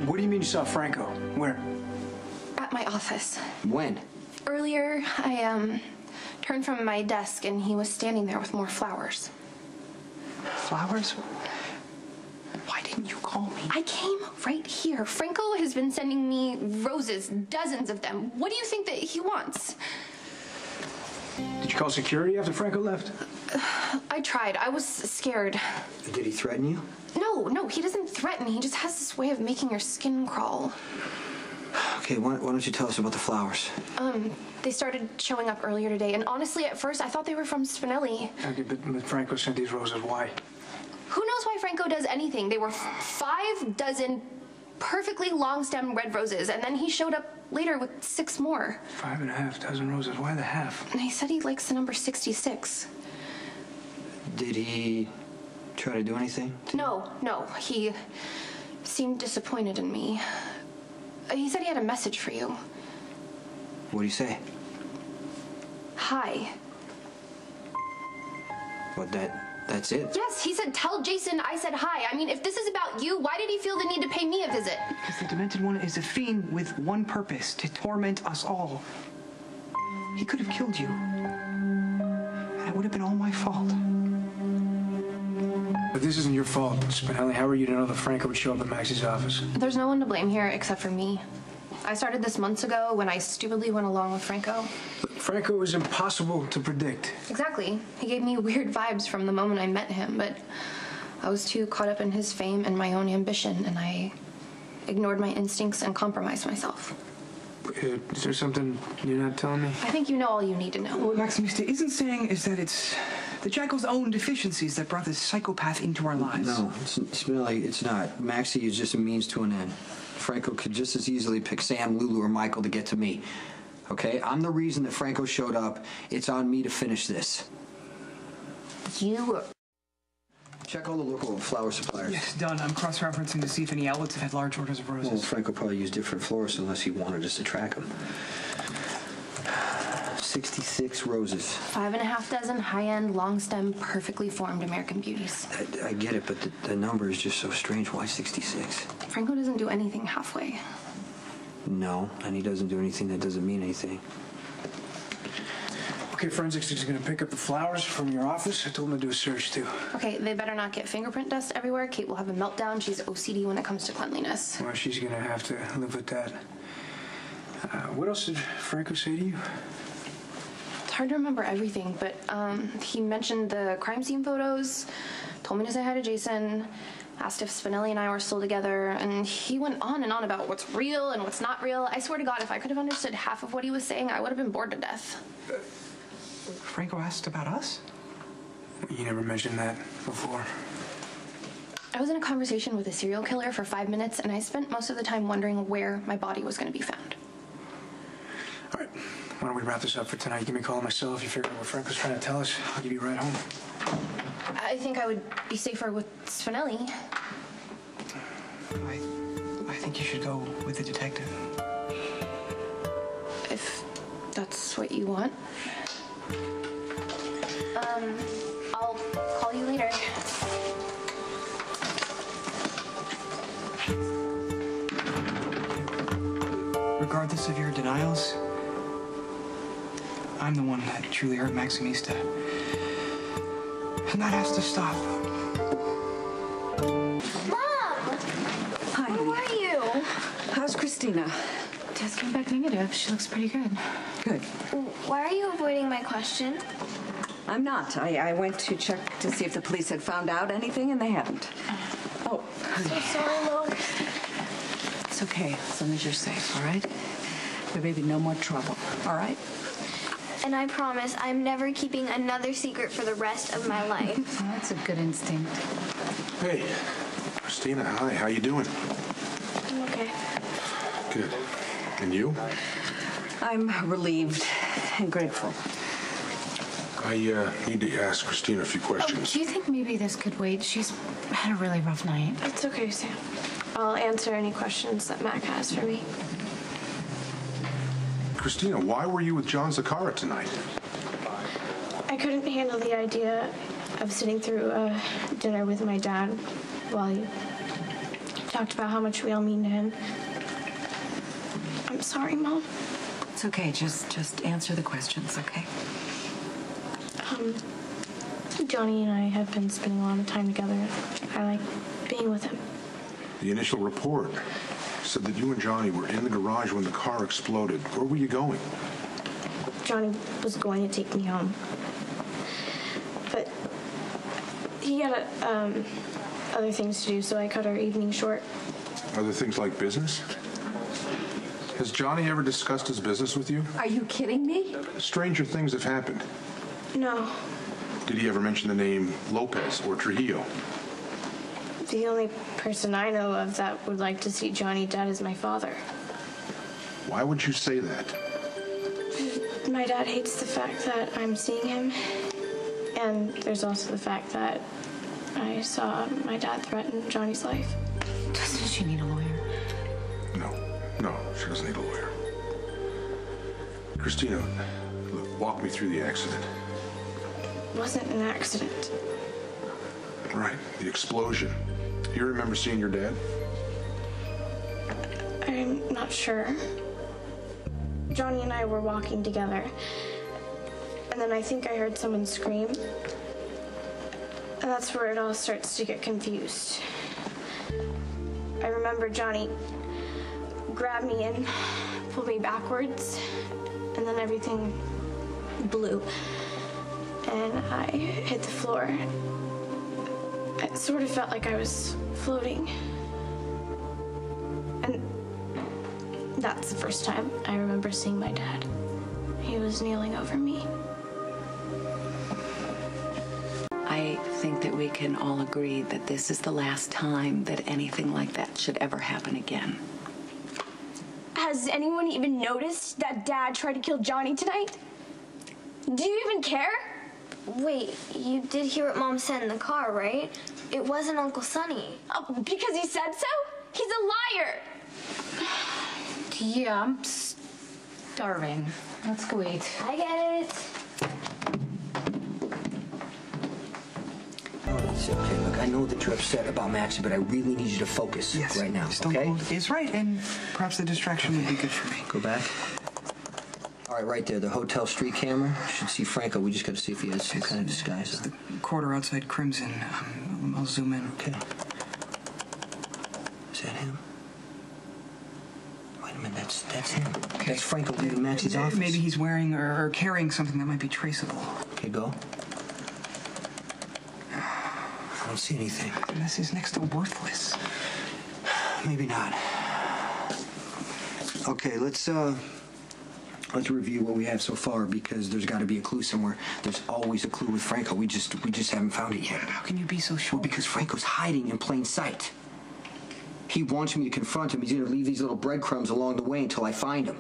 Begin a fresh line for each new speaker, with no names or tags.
What do you mean you saw Franco? Where?
At my office.
When?
Earlier, I turned from my desk and he was standing there with more flowers.
Flowers? Why didn't you call me?
I came right here. Franco has been sending me roses, dozens of them. What do you think that he wants?
Did you call security after Franco left?
I tried. I was scared.
Did he threaten you?
No, he doesn't threaten. He just has this way of making your skin crawl.
Okay, why don't you tell us about the flowers?
They started showing up earlier today, and honestly, at first, I thought they were from Spinelli.
Okay, but Franco sent these roses. Why?
Who knows why Franco does anything? They were 5 dozen perfectly long-stemmed red roses, and then he showed up later with 6 more.
5.5 dozen roses. Why the half?
And he said he likes the number 66.
Did he try to do anything?
No. He seemed disappointed in me. He said he had a message for you.
What do you say?
Hi.
What, that's it?
Yes, he said, tell Jason I said hi. I mean, if this is about you, why did he feel the need to pay me a visit?
Because the Demented One is a fiend with one purpose, to torment us all. He could have killed you. And it would have been all my fault.
But this isn't your fault, Spinelli. How are you to know that Franco would show up at Max's office?
There's no one to blame here except for me. I started this months ago when I stupidly went along with Franco.
Franco is impossible to predict.
Exactly. He gave me weird vibes from the moment I met him, but I was too caught up in his fame and my own ambition, and I ignored my instincts and compromised myself.
Is there something you're not telling me?
I think you know all you need to know.
What Maximista isn't saying is that it's the Jackal's own deficiencies that brought this psychopath into our lives.
No, Spinelli, it's not. Maxie is just a means to an end. Franco could just as easily pick Sam, Lulu, or Michael to get to me. Okay? I'm the reason that Franco showed up. It's on me to finish this.
You...
Check all the local flower suppliers.
Yes, done. I'm cross-referencing to see if any outlets have had large orders of roses.
Well, Franco probably used different florists unless he wanted us to track them. 66 roses.
5.5 dozen high-end, long-stem, perfectly formed American beauties.
I get it, but the number is just so strange. Why 66?
Franco doesn't do anything halfway.
No, and he doesn't do anything that doesn't mean anything.
Okay, forensics is going to pick up the flowers from your office. I told them to do a search, too.
Okay, they better not get fingerprint dust everywhere. Kate will have a meltdown. She's OCD when it comes to cleanliness.
Well, she's going to have to live with that. What else did Franco say to you?
It's hard to remember everything, but he mentioned the crime scene photos, told me to say hi to Jason, asked if Spinelli and I were still together, and he went on and on about what's real and what's not real. I swear to God, if I could have understood half of what he was saying, I would have been bored to death.
Franco asked about us?
You never mentioned that before.
I was in a conversation with a serial killer for 5 minutes, and I spent most of the time wondering where my body was going to be found.
All right, why don't we wrap this up for tonight? Give me a call on my cell if you figure out what Franco's trying to tell us. I'll give you a ride home.
I think I would be safer with Spinelli.
I think you should go with the detective.
If that's what you want. I'll call you later.
Regardless of your denials, I'm the one that truly hurt Maximista. And that has to stop.
Mom!
Hi.
How are you?
How's Christina?
Test came back negative. She looks pretty good.
Good.
Why are you avoiding my question?
I'm not. I went to check to see if the police had found out anything, and they haven't. Oh.
So sorry, Mom.
It's okay, as long as you're safe, all right? There may be no more trouble, all right?
And I promise I'm never keeping another secret for the rest of my life.
Well, that's a good instinct.
Hey, Christina, hi, how you doing?
I'm okay.
Good. And you?
I'm relieved and grateful.
I need to ask Christina a few questions.
Do you think maybe this could wait? She's had a really rough night.
It's okay, Sam. I'll answer any questions that Mac has for me.
Christina, why were you with John Zakara tonight?
I couldn't handle the idea of sitting through a dinner with my dad while he
talked about how much we all mean to him. I'm sorry, Mom.
It's okay. Just answer the questions, okay?
Johnny and I have been spending a lot of time together. I like being with him.
The initial report said that you and Johnny were in the garage when the car exploded. Where were you going?
Johnny was going to take me home. But he had other things to do, so I cut our evening short.
Other things like business? Has Johnny ever discussed his business with you?
Are you kidding me?
Stranger things have happened.
No.
Did he ever mention the name Lopez or Trujillo?
The only person I know of that would like to see Johnny dead is my father.
Why would you say that?
My dad hates the fact that I'm seeing him. And there's also the fact that I saw my dad threaten Johnny's life.
Doesn't she need a lawyer?
No, she doesn't need a lawyer. Christina, look, walk me through the accident.
It wasn't an accident.
Right, the explosion. You remember seeing your dad?
I'm not sure. Johnny and I were walking together. And then I think I heard someone scream. And that's where it all starts to get confused. I remember Johnny grabbed me and pulled me backwards. And then everything blew. And I hit the floor. It sort of felt like I was floating. And that's the first time I remember seeing my dad. He was kneeling over me.
I think that we can all agree that this is the last time that anything like that should ever happen again.
Has anyone even noticed that Dad tried to kill Johnny tonight? Do you even care? Wait, you did hear what Mom said in the car, right? It wasn't Uncle Sonny. Oh, because he said so? He's a liar!
Yeah, I'm starving. Let's go eat.
I get it.
It's okay. Look, I know that you're upset about Maxie, but I really need you to focus right now,
Stone
okay?
Cold is right, and perhaps the distraction would be good for me.
Go back. All right, right there, the hotel street camera. Should see Franco. We just got to see if he has some kind of disguise.
It's the quarter outside Crimson. I'll zoom in.
Okay. Is that him? Wait a minute, that's him. Okay. That's Franco leaving Maxie's office.
Maybe he's wearing or carrying something that might be traceable.
Okay, go. I don't see anything.
This is next to worthless.
Maybe not. Okay, let's review what we have so far, because there's got to be a clue somewhere. There's always a clue with Franco. We just haven't found it yet.
How can you be so sure?
Well, because Franco's hiding in plain sight. He wants me to confront him. He's going to leave these little breadcrumbs along the way until I find him.